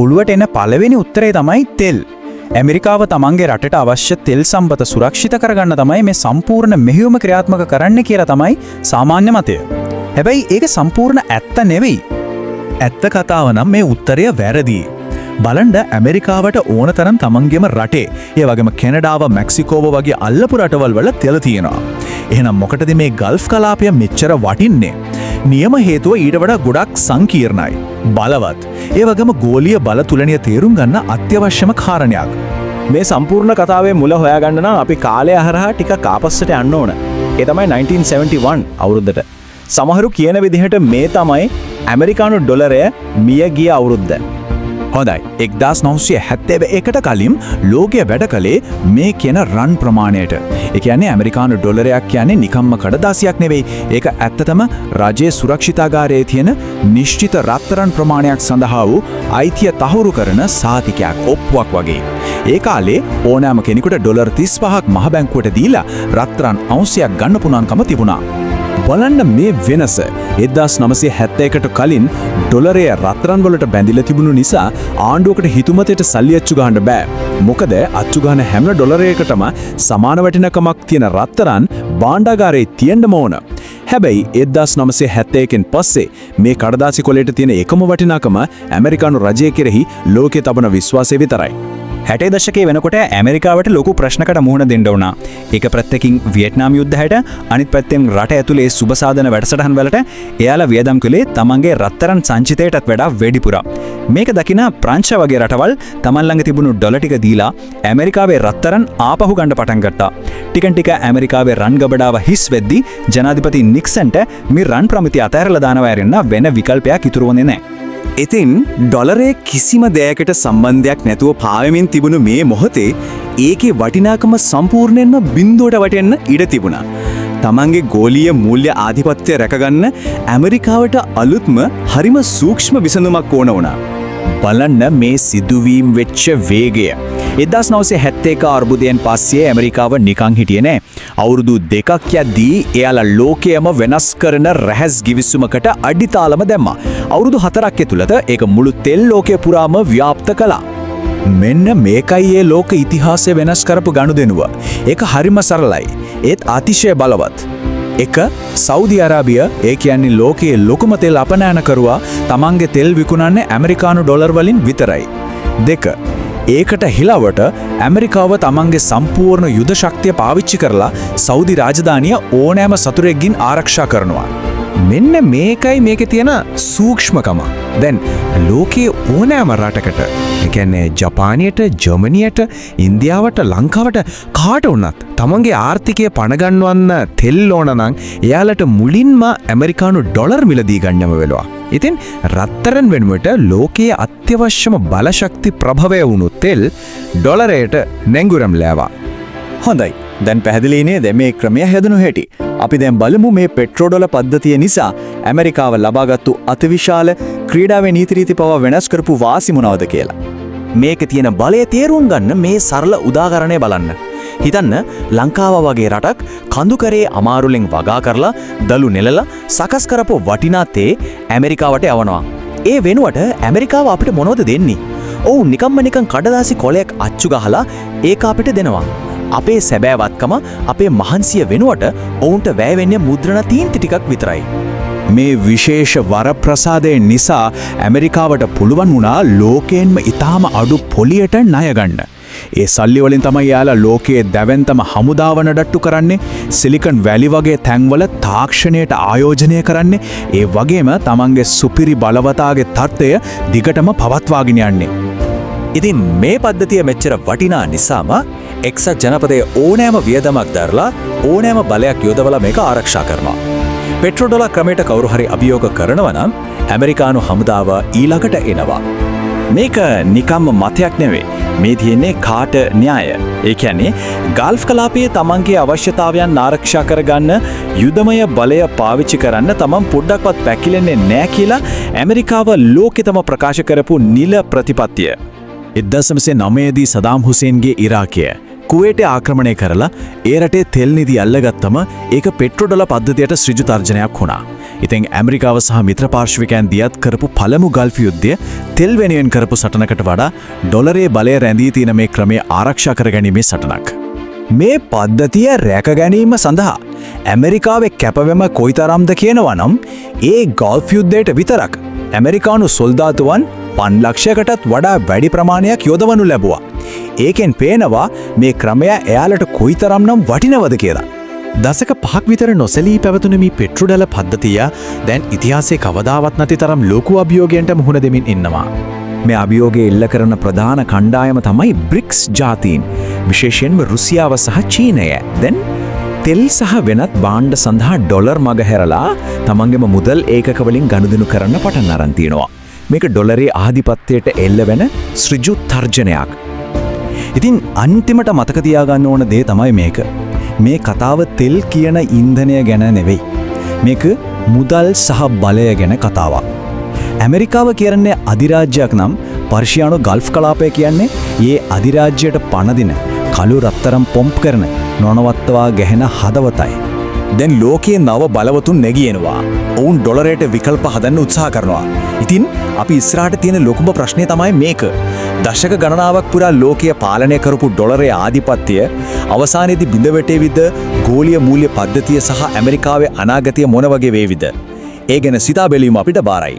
ඔළුවට එන පළවෙනි උත්තරේ තමයි තෙල්. ඇමරිකාව තමන්ගේ රටට අවශ්‍ය තෙල් සම්පත සුරක්ෂිත කරගන්න තමයි මේ සම්පූර්ණ මෙහෙයුම ක්‍රියාත්මක කරන්න කියලා තමයි සාමාන්‍ය මතය. හැබැයි ඒක සම්පූර්ණ ඇත්ත නෙවෙයි. ඇත්ත කතාව නම් මේ උත්තරය වැරදි. බලන්න ඇමරිකාවට ඕන තරම් තමන්ගේම රටේ ඒ වගේම කැනඩාව මෙක්සිකෝව වගේ අල්ලපු රටවල් වල තෙල් තියෙනවා. එහෙනම් මොකටද මේ ගල්ෆ් කලාපය මෙච්චර වටින්නේ? නියම හේතුව ඊට වඩා ගොඩක් සංකීර්ණයි. බලවත්. ඒ වගේම ගෝලීය බල තුලනිය තේරුම් ගන්න අත්‍යවශ්‍යම කාරණයක්. මේ සම්පූර්ණ කතාවේ මුල හොයාගන්න නම් අපි කාලය හරහා ටිකක් ආපස්සට යන්න ඕන. ඒ තමයි 1971 අවුරුද්දට. සමහරු කියන විදිහට මේ තමයි ඇමරිකානු ඩොලරය මිය ගිය අවුරුද්ද. හොඳයි 1971ට කලින් ලෝකය වැඩ කළේ මේ කියන රන් ප්‍රමාණයට. ඒ කියන්නේ ඇමරිකානු ඩොලරයක් කියන්නේ නිකම්ම කඩදාසියක් නෙවෙයි. ඒක ඇත්තටම රජයේ සුරක්ෂිතාගාරයේ තියෙන නිශ්චිත රත්තරන් ප්‍රමාණයක් සඳහා වූ අයිතිය තහවුරු කරන සාතිකයක් ඔප්පුවක් වගේ. ඒ කාලේ ඕනෑම කෙනෙකුට ඩොලර් 35ක් මහ බැංකුවට දීලා රත්තරන් අංශයක් ගන්න පුළුවන්කම තිබුණා. බලන්න මේ වෙනස 1971ට කලින් ඩොලරය රත්තරන් වලට බැඳිලා තිබුණු නිසා ආණ්ඩුවකට හිතුමතේට සල්ලි අච්චු ගහන්න බෑ. මොකද අච්චු ගන්න හැම ඩොලරයකටම සමාන වටිනාකමක් තියෙන රත්තරන් භාණ්ඩාගාරයේ තියෙන්න ඕන. හැබැයි 1971න් පස්සේ මේ කඩදාසි කොලේට තියෙන එකම වටිනාකම ඇමරිකානු රජය කෙරෙහි ලෝකයේ තබන විශ්වාසය විතරයි. 60 දශකයේ වෙනකොට ඇමරිකාවට ලොකු ප්‍රශ්නකට මුහුණ දෙන්න වුණා. ඒක පැත්තකින් වියට්නාම් යුද්ධයට, අනිත් පැත්තෙන් රට ඇතුලේ සුබසාධන වැඩසටහන් වලට එයාලා වියදම් කළේ තමන්ගේ රත්තරන් සංචිතයටත් වඩා වැඩිපුර. මේක දකින ප්‍රංශ වගේ රටවල් තමන් ළඟ තිබුණු ඩොලර් ටික දීලා ඇමරිකාවේ රත්තරන් ආපහු ගන්න පටන් ගත්තා. ටිකන් ටික ඇමරිකාවේ රන් ගබඩාව හිස් වෙද්දී ජනාධිපති නික්සන්ට මේ රන් ප්‍රමිතිය අතහැරලා දානවා ඇරෙන්න වෙන විකල්පයක් ඉතුරු වුණේ නැහැ. ඉතින් ඩොලරේ කිසිම දෙයකට සම්බන්ධයක් නැතුව පාවෙමින් තිබුණු මේ මොහොතේ ඒකේ වටිනාකම සම්පූර්ණයෙන්ම බිඳුවට වැටෙන්න ඉඩ තිබුණා. තමන්ගේ ගෝලීය මූල්‍ය ආධිපත්‍ය රැකගන්න ඇමරිකාවට අලුත්ම හරිම සූක්ෂම විසඳුමක් ඕන වුණා. බලන්න මේ සිදුවීම් වෙච්ච වේගය. 1971 අර්බුදයෙන් පස්සේ ඇමරිකාව නිකන් හිටියේ නෑ. අවුරුදු 2ක් යද්දී එයාලා ලෝකයම වෙනස් කරන රැහැස් ගිවිසුමකට අඩිතාලම දැම්මා. අවුරුදු 4ක් ඇතුළත ඒක මුළු තෙල් ලෝකය පුරාම ව්‍යාප්ත කළා. මෙන්න මේකයි ඒ ලෝක ඉතිහාසය වෙනස් කරපු ගනුදෙනුව. ඒක හරිම සරලයි. ඒත් අතිශය බලවත්. එක සෞදි අරාබිය ඒ කියන්නේ ලෝකයේ ලොකුම තෙල් අපනයන කරුවා තමන්ගේ තෙල් විකුණන්නේ ඇමරිකානු ඩොලර් වලින් විතරයි. දෙක ඒකට හිලවට ඇමරිකාව තමන්ගේ සම්පූර්ණ යුද ශක්තිය පාවිච්චි කරලා සෞදි රාජධානිය ඕනෑම සතුරෙක්ගින් ආරක්ෂා කරනවා. මෙන්න මේකයි මේකේ තියෙන සූක්ෂමකම. දැන් ලෝකයේ ඕනෑම රටකට, ඒ කියන්නේ ජපානයට, ජර්මනියට, ඉන්දියාවට, ලංකාවට කාට වුණත් තමන්ගේ ආර්ථිකය පණගන්වන්න තෙල් ඕන නම් එයාලට මුලින්ම ඇමරිකානු ඩොලර් මිලදී ගන්නම වෙලුවා. ඉතින් රත්තරන් වෙනුවට ලෝකයේ අත්‍යවශ්‍යම බලශක්ති ප්‍රභවය වුණු තෙල් ඩොලරයට නැංගුරම් ලෑවා. හොඳයි. දැන් පැහැදිලි නේද මේ ක්‍රමය හැදෙනු හැටි? අපි දැන් බලමු මේ පෙට්‍රෝඩොල පද්ධතිය නිසා ඇමරිකාව ලබාගත්තු අතිවිශාල ක්‍රීඩාවේ නීති රීති පවා වෙනස් කරපු වාසි මොනවද කියලා. මේකේ තියෙන බලය තේරුම් ගන්න මේ සරල උදාහරණය බලන්න. හිතන්න ලංකාව වගේ රටක් කඳුකරේ අමාරුලෙන් වගා කරලා දලු නෙලලා සකස් කරපු වටිනා තේ ඇමරිකාවට යවනවා. ඒ වෙනුවට ඇමරිකාව අපිට මොනවද දෙන්නේ? ඔවුන් නිකන් කඩදාසි කොලයක් අච්චු ගහලා ඒක අපිට දෙනවා. අපේ සැබෑවත්කම අපේ මහන්සිය වෙනුවට ඔවුන්ට වැය වෙන්නේ මුද්‍රණ තීන්ති ටිකක් විතරයි. මේ විශේෂ වරප්‍රසාදය නිසා ඇමරිකාවට පුළුවන් වුණා ලෝකයෙන්ම ඉතාම අඩු පොලියට ණය ගන්න. ඒ සල්ලි වලින් තමයි යාලා ලෝකයේ දැවැන්තම හමුදාව නඩට්ටු කරන්නේ, සිලිකන් වැලි වගේ තැන්වල තාක්ෂණයට ආයෝජනය කරන්නේ, ඒ වගේම තමන්ගේ සුපිරි බලවතාගේ තත්ත්වය දිගටම පවත්වාගෙන යන්නේ. ඉතින් මේ පද්ධතිය මෙච්චර වටිනා නිසාම එක්සත් ජනපදයේ ඕනෑම වියදමක් දරලා ඕනෑම බලයක් යොදවලා මේක ආරක්ෂා කරනවා. පෙට්‍රෝඩොල ක්‍රමයට කවුරු හරි අභියෝග කරනවා නම් ඇමරිකානු හමුදාව ඊළඟට එනවා. මේක නිකම්ම මතයක් නෙවෙයි. මේ තියෙන්නේ කාට න්‍යාය. ඒ කියන්නේ ගල්ෆ් කලාපයේ තමන්ගේ අවශ්‍යතාවයන් ආරක්ෂා කරගන්න යුදමය බලය පාවිච්චි කරන්න තමන් පොඩ්ඩක්වත් පැකිලෙන්නේ නැහැ කියලා ඇමරිකාව ලෝකෙතම ප්‍රකාශ කරපු නිල ප්‍රතිපත්තිය. 1909 දී සදාම් හුසේන්ගේ ඉරාකය කුවේට ආක්‍රමණය කරලා ඒ රටේ තෙල් නිදි අල්ලගත්තම ඒක පෙට්‍රෝඩොල පද්ධතියට ඍජු තර්ජනයක් වුණා. ඉතින් ඇමරිකාව සහ මිත්‍ර පාර්ශ්විකයන් දියත් කරපු පළමු ගල්ෆ් යුද්ධය තෙල් වෙනුවෙන් කරපු සටනකට වඩා ඩොලරේ බලය රැඳී තියෙන මේ ක්‍රමය ආරක්ෂා කරගැනීමේ සටනක්. මේ පද්ධතිය රැක ගැනීම සඳහා ඇමරිකාවේ කැපවීම කොයිතරම්ද කියනවා නම් ඒ ගල්ෆ් යුද්ධයට විතරක් ඇමරිකානු සොල්දාතුවන් 5,00,000කටත් වඩා වැඩි ප්‍රමාණයක් යොදවනු ලැබුවා. ඒකෙන් පේනවා මේ ක්‍රමය එයාලට කොයිතරම්නම් වටිනවද කියලා. දසක 5ක් විතර නොසැලී පැවතුන මේ පෙට්‍රෝඩල පද්ධතිය දැන් ඉතිහාසයේ කවදාවත් නැති තරම් ලොකු අභියෝගයන්ට මුහුණ දෙමින් ඉන්නවා. මේ අභියෝගය එල්ල කරන ප්‍රධාන කණ්ඩායම තමයි බ්‍රික්ස් ජාතීන්, විශේෂයෙන්ම රුසියාව සහ චීනය. දැන් තෙල් සහ වෙනත් භාණ්ඩ සඳහා ඩොලර් මගහැරලා තමන්ගේම මුදල් ඒකක වලින් ගනුදෙනු කරන්න පටන් අරන් තියෙනවා. මේක ඩොලරේ ආධිපත්‍යයට එල්ල වෙන ඍජු තර්ජනයක්. ඉතින් අන්තිමට මතක තියාගන්න ඕන දේ තමයි මේක. මේ කතාව තෙල් කියන ඉන්ධනය ගැන නෙවෙයි. මේක මුදල් සහ බලය ගැන කතාවක්. ඇමරිකාව කියන්නේ අධිරාජ්‍යයක් නම් පර්ෂියානු ගල්ෆ් කලාපය කියන්නේ ඒ අධිරාජ්‍යයට පණ දෙන කළු රත්තරම් පොම්ප් කරන නොනවත්වා ගැහෙන හදවතයි. දැන් ලෝකයේ නව බලවතුන් නැගියෙනවා. ඔවුන් ඩොලරයට විකල්ප හදන්න උත්සාහ කරනවා. ඉතින් අපි ඉස්සරහට තියෙන ලොකුම ප්‍රශ්නේ තමයි මේක. දශක ගණනාවක් පුරා ලෝකය පාලනය කරපු ඩොලරේ ආධිපත්‍යය අවසානයේදී බිඳ වැටෙවිද? ගෝලීය මූල්‍ය පද්ධතිය සහ ඇමරිකාවේ අනාගතය මොන වගේ වේවිද? ඒ ගැන සිතා බැලීම අපිට බාරයි.